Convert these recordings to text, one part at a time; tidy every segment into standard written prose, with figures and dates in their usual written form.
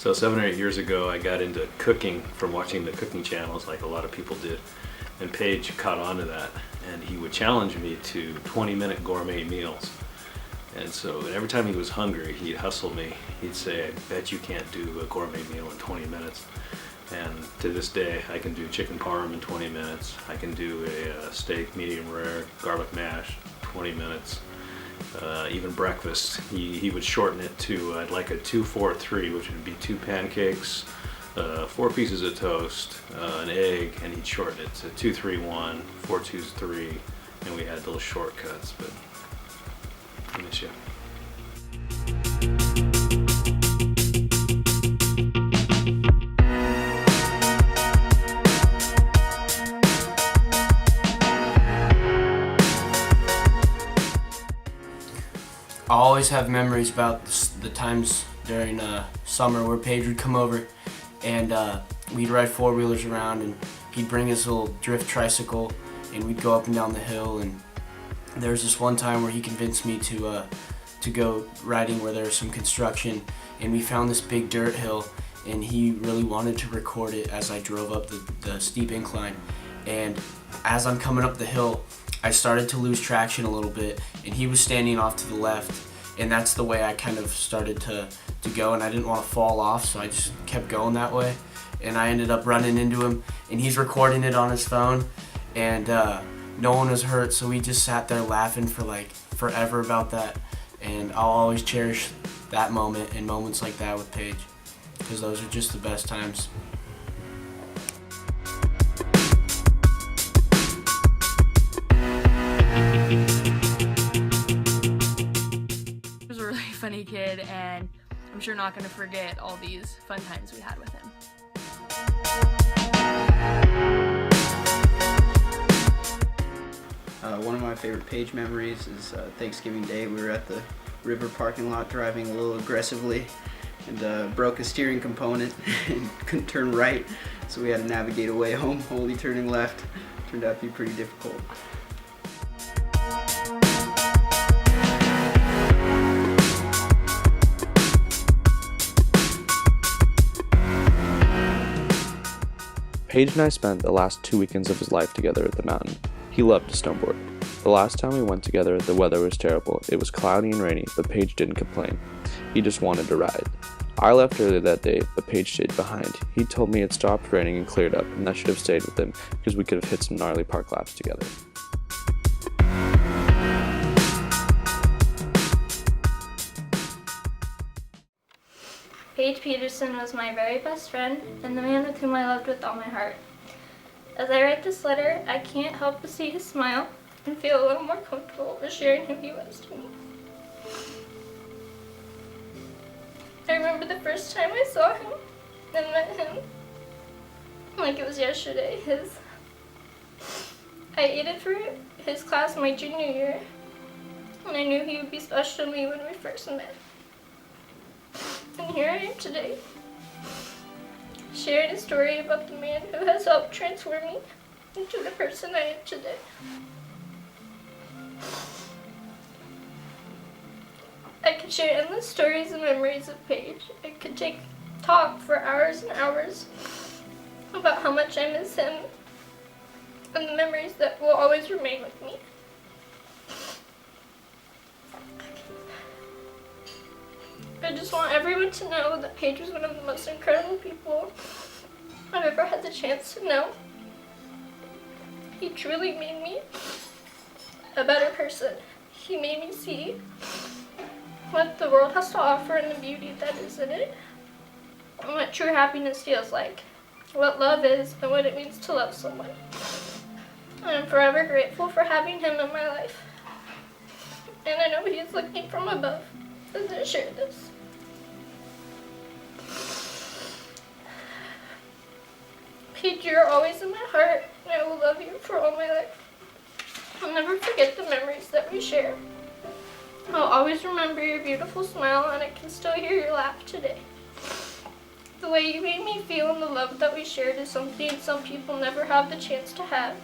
So 7 or 8 years ago, I got into cooking from watching the cooking channels like a lot of people did. And Paige caught on to that. And he would challenge me to 20-minute gourmet meals. And so every time he was hungry, he'd hustle me. He'd say, I bet you can't do a gourmet meal in 20 minutes. And to this day, I can do chicken parm in 20 minutes. I can do a steak medium rare, garlic mash, 20 minutes. Even breakfast, he would shorten it to, I'd like a 2-4-3, which would be 2 pancakes, 4 pieces of toast, an egg, and he'd shorten it to 2-3-1, 4-2-3, and we had those shortcuts, but I miss you. I always have memories about the times during summer where Paige would come over and we'd ride four-wheelers around, and he'd bring his little drift tricycle and we'd go up and down the hill. And there was this one time where he convinced me to go riding where there was some construction, and we found this big dirt hill, and he really wanted to record it as I drove up the steep incline. And as I'm coming up the hill, I started to lose traction a little bit, and he was standing off to the left, and that's the way I kind of started to go, and I didn't want to fall off, so I just kept going that way, and I ended up running into him, and he's recording it on his phone, and no one was hurt, so we just sat there laughing for like forever about that, and I'll always cherish that moment and moments like that with Paige, because those are just the best times. Funny kid, and I'm sure not going to forget all these fun times we had with him. One of my favorite Paige memories is Thanksgiving Day. We were at the river parking lot driving a little aggressively and broke a steering component and couldn't turn right, so we had to navigate away home, only turning left. Turned out to be pretty difficult. Paige and I spent the last 2 weekends of his life together at the mountain. He loved to snowboard. The last time we went together, the weather was terrible. It was cloudy and rainy, but Paige didn't complain. He just wanted to ride. I left early that day, but Paige stayed behind. He told me it stopped raining and cleared up, and I should have stayed with him because we could have hit some gnarly park laps together. Paige Peterson was my very best friend and the man with whom I loved with all my heart. As I write this letter, I can't help but see his smile and feel a little more comfortable with sharing who he was to me. I remember the first time I saw him and met him like it was yesterday. I aided for his class my junior year, and I knew he would be special to me when we first met. And here I am today, sharing a story about the man who has helped transform me into the person I am today. I could share endless stories and memories of Paige. I could talk for hours and hours about how much I miss him and the memories that will always remain with me. I just want everyone to know that Paige was one of the most incredible people I've ever had the chance to know. He truly made me a better person. He made me see what the world has to offer and the beauty that is in it, and what true happiness feels like, what love is, and what it means to love someone. And I'm forever grateful for having him in my life. And I know he is looking from above as I share this. Paige, you're always in my heart, and I will love you for all my life. I'll never forget the memories that we share. I'll always remember your beautiful smile, and I can still hear your laugh today. The way you made me feel and the love that we shared is something some people never have the chance to have.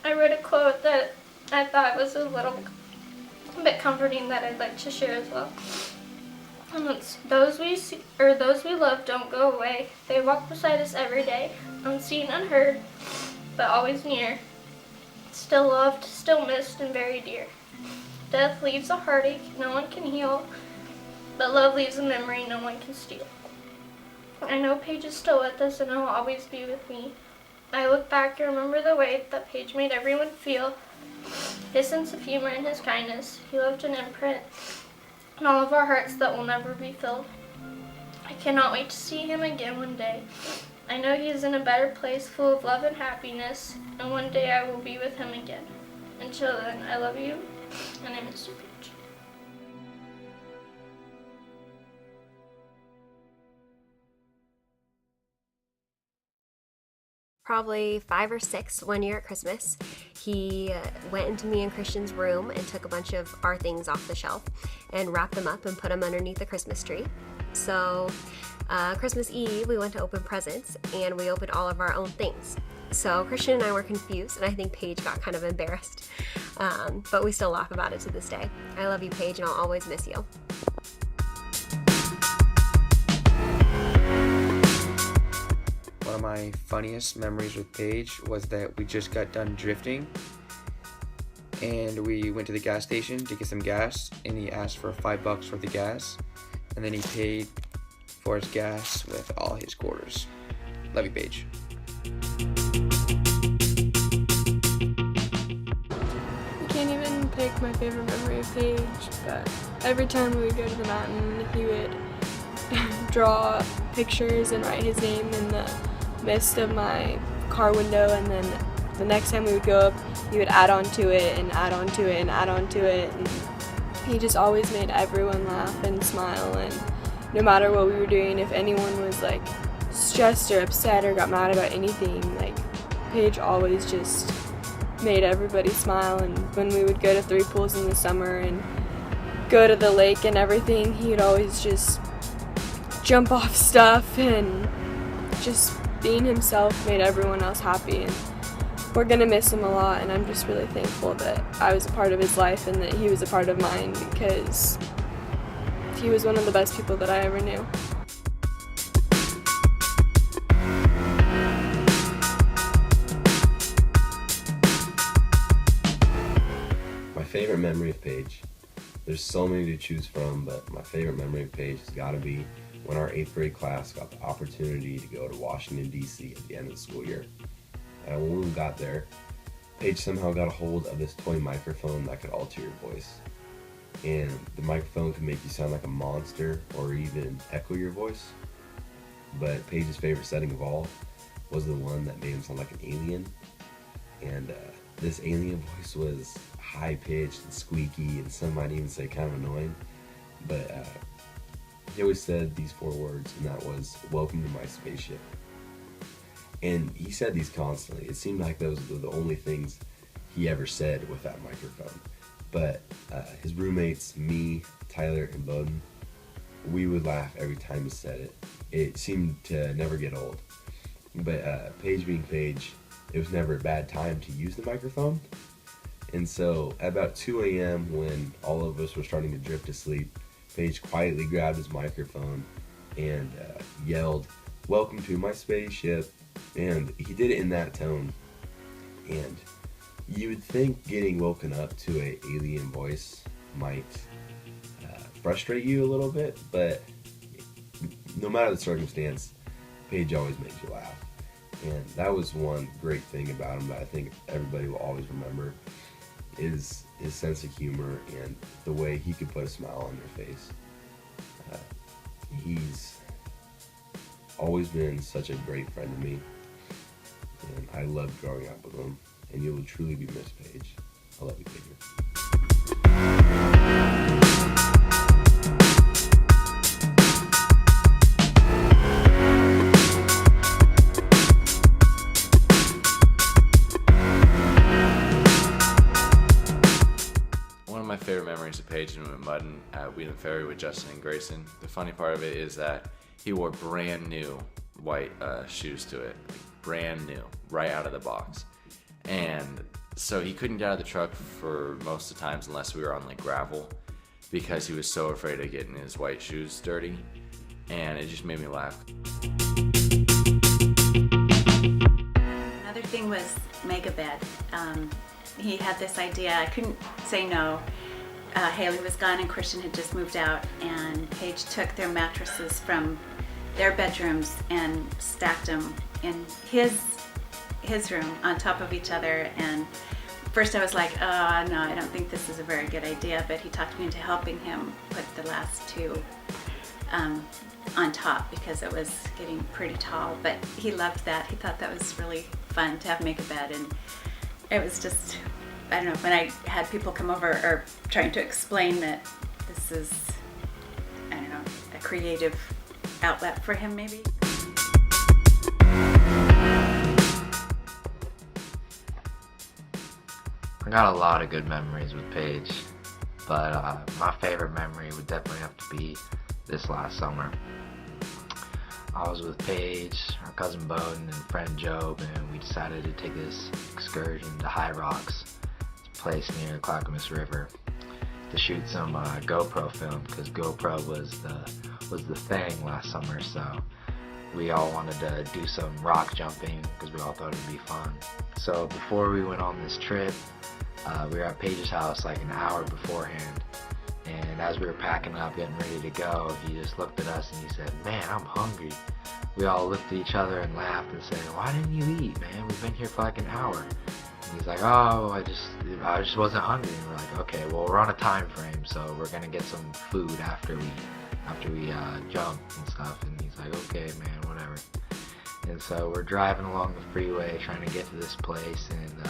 I read a quote that I thought was a little bit comforting that I'd like to share as well. Those we love don't go away. They walk beside us every day, unseen, unheard, but always near. Still loved, still missed, and very dear. Death leaves a heartache no one can heal, but love leaves a memory no one can steal. I know Paige is still with us and will always be with me. I look back and remember the way that Paige made everyone feel. His sense of humor and his kindness. He left an imprint in all of our hearts that will never be filled. I cannot wait to see him again one day. I know he is in a better place, full of love and happiness, and one day I will be with him again. Until then, I love you, and I miss you, Paige. Probably 5 or 6 one year at Christmas. He went into me and Christian's room and took a bunch of our things off the shelf and wrapped them up and put them underneath the Christmas tree. So Christmas Eve, we went to open presents and we opened all of our own things. So Christian and I were confused, and I think Paige got kind of embarrassed, but we still laugh about it to this day. I love you, Paige, and I'll always miss you. One of my funniest memories with Paige was that we just got done drifting and we went to the gas station to get some gas, and he asked for $5 worth of gas, and then he paid for his gas with all his quarters. Love you, Paige. I can't even pick my favorite memory of Paige, but every time we would go to the mountain, he would draw pictures and write his name in the mist of my car window, and then the next time we would go up, he would add on to it and add on to it and add on to it, and he just always made everyone laugh and smile. And no matter what we were doing, if anyone was like stressed or upset or got mad about anything, like Paige always just made everybody smile. And when we would go to Three Pools in the summer and go to the lake and everything, he would always just jump off stuff, and just being himself made everyone else happy. And we're gonna miss him a lot, and I'm just really thankful that I was a part of his life and that he was a part of mine, because he was one of the best people that I ever knew. My favorite memory of Paige. There's so many to choose from, but my favorite memory of Paige has got to be when our 8th grade class got the opportunity to go to Washington, D.C. at the end of the school year. And when we got there, Paige somehow got a hold of this toy microphone that could alter your voice. And the microphone could make you sound like a monster or even echo your voice. But Paige's favorite setting of all was the one that made him sound like an alien. And this alien voice was high-pitched and squeaky, and some might even say kind of annoying. But he always said these 4 words, and that was, "Welcome to my spaceship." And he said these constantly. It seemed like those were the only things he ever said with that microphone. But his roommates, me, Tyler, and Bowden, we would laugh every time he said it. It seemed to never get old. But Paige being Paige, it was never a bad time to use the microphone. And so at about 2 a.m. when all of us were starting to drift to sleep, Paige quietly grabbed his microphone and yelled, "Welcome to my spaceship." And he did it in that tone. And you would think getting woken up to an alien voice might frustrate you a little bit, but no matter the circumstance, Paige always made you laugh. And that was one great thing about him that I think everybody will always remember, is his sense of humor and the way he could put a smile on your face. He's always been such a great friend to me, and I loved growing up with him, and you will truly be missed, Paige. I love you, Paige. One of my favorite memories of Paige and Muddin at Wheeling Ferry with Justin and Grayson. The funny part of it is that he wore brand new white shoes to it, brand new, right out of the box. And so he couldn't get out of the truck for most of the times unless we were on like gravel. because he was so afraid of getting his white shoes dirty, and it just made me laugh. Another thing was make a bed. He had this idea, I couldn't say no. Haley was gone and Christian had just moved out, and Paige took their mattresses from their bedrooms and stacked them in his room on top of each other. And first I was like, oh no, I don't think this is a very good idea, but he talked me into helping him put the last two on top because it was getting pretty tall. But he loved that. He thought that was really fun to have make a bed, and it was just, I don't know, when I had people come over or trying to explain that this is, I don't know, a creative outlet for him maybe. I got a lot of good memories with Paige, but my favorite memory would definitely have to be this last summer. I was with Paige, our cousin Bowden, and friend Job, and we decided to take this excursion to High Rocks, it's a place near Clackamas River, to shoot some GoPro film, because GoPro was the thing last summer. So we all wanted to do some rock jumping because we all thought it'd be fun. So before we went on this trip, we were at Paige's house like an hour beforehand, and as we were packing up, getting ready to go, he just looked at us and he said, "Man, I'm hungry." We all looked at each other and laughed and said, "Why didn't you eat, man? We've been here for like an hour." And he's like, "Oh, I just wasn't hungry." And we're like, "Okay, well, we're on a time frame, so we're gonna get some food after we jump and stuff." And he's like, "Okay, man, whatever." And so we're driving along the freeway trying to get to this place, and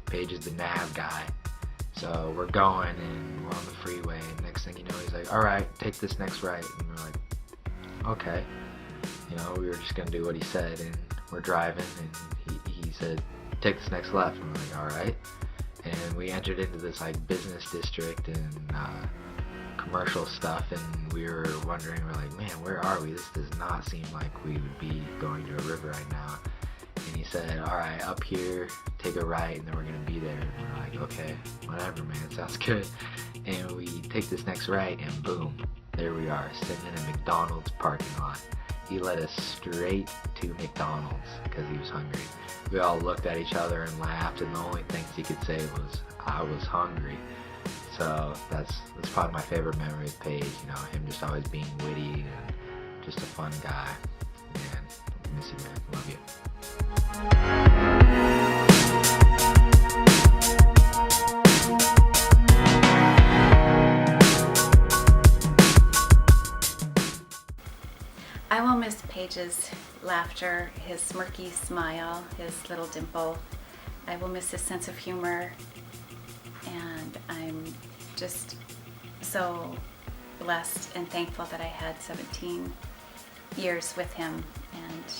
Paige is the nav guy. So we're going and we're on the freeway, and next thing you know, he's like, "All right, take this next right." And we're like, "Okay." You know, we were just gonna do what he said, and we're driving, and he said, "Take this next left." And we're like, "All right." And we entered into this like business district and commercial stuff, and we were wondering, we're like, "Man, where are we? This does not seem like we would be going to a river right now." And he said, "All right, up here, take a right, and then we're gonna be there." And we're like, "Okay, whatever, man, sounds good." And we take this next right, and boom, there we are, sitting in a McDonald's parking lot. He led us straight to McDonald's because he was hungry. We all looked at each other and laughed, and the only things he could say was, "I was hungry." So that's probably my favorite memory with Paige, you know, him just always being witty and just a fun guy. Man, miss you, man, love you. I will miss Paige's laughter, his smirky smile, his little dimple. I will miss his sense of humor, and I'm just so blessed and thankful that I had 17 years with him, and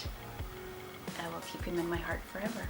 I will keep him in my heart forever.